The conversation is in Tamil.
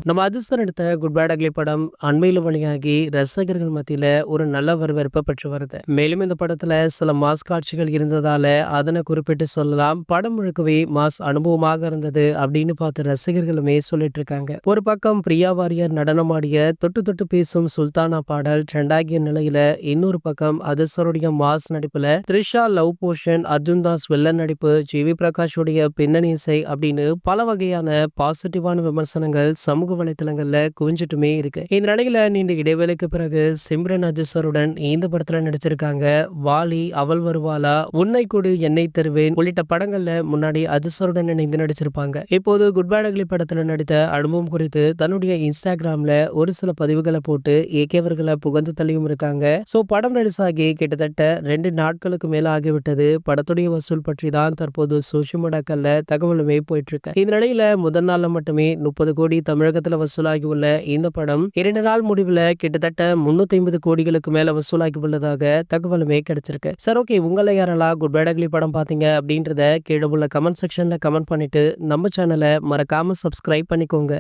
நம்ம அதிர்ஷ்டம் எடுத்த குட் பேட் அக்லி படம் அண்மையில வெளியாகி ரசிகர்கள் மத்தியில ஒரு நல்ல வரவேற்பை பெற்று வருது. மேலும் இந்த படத்துல சில மாஸ் காட்சிகள் இருந்ததால அதனை குறிப்பிட்டு சொல்லலாம். படம் முழுக்கவே மாஸ் அனுபவமாக இருந்தது அப்படின்னு பார்த்து ரசிகர்களுமே சொல்லிட்டு இருக்காங்க. ஒரு பக்கம் பிரியா வாரியர் நடனமாடிய தொட்டு தொட்டு பேசும் சுல்தானா பாடல் ட்ரெண்ட் ஆகிய நிலையில, இன்னொரு பக்கம் அதிர்ஷ்டருடைய மாஸ் நடிப்புல Trisha love portion, Arjun Das villain நடிப்பு, ஜிவி பிரகாஷுடைய பின்னணி இசை அப்படின்னு பல வகையான பாசிட்டிவான விமர்சனங்கள் சமூக வலைத்தளங்கள்ல குவிஞ்சிட்டுமே இருக்கு. இந்த நிலையில நீண்ட இடைவேளைக்கு பிறகு சிம்ரன் அஜிசருடன் இந்த படத்துல நடிச்சிருக்காங்க. வாலி, அவள் வருவாளா, உன்னை கொடு என்னை தருவேன் உள்ளிட்ட படங்கள்ல முன்னாடி அஜிசருடன் இணைந்து நடிச்சிருப்பாங்க. இப்போது குட் பேட் அக்லி படத்துல நடித்த அனுபவம் குறித்து தன்னுடைய இன்ஸ்டாகிராம்ல ஒரு சில பதிவுகளை போட்டு ஏகேவர்களை புகழ்ந்து தள்ளியும் இருக்காங்க. சோ படம் ரிலீஸ் ஆகி கிட்டத்தட்ட 2 நாட்களுக்கு மேல ஆகிவிட்டது. படத்துடைய வசூல் பற்றி தான் தற்போது சோசியல் மீடியாக்கள்ல தகவலுமே போயிட்டு இருக்கு. இந்த நிலையில முதல் நாள்ல மட்டுமே 30 கோடி தமிழகத்துல வசூலாகி உள்ள இந்த படம் 2 நாள் முடிவுல கிட்டத்தட்ட 350 கோடிகளுக்கு மேல வசூலாகி உள்ளதாக தகவலுமே கிடைச்சிருக்கு. சரி, ஓகே, உங்களை யாரெல்லாம் குட் பேட் அக்லி படம் பாத்தீங்க அப்படின்றத கீழே உள்ள கமெண்ட் செக்ஷன்ல கமெண்ட் பண்ணிட்டு நம்ம சேனலை மறக்காம சப்ஸ்கிரைப் பண்ணிக்கோங்க.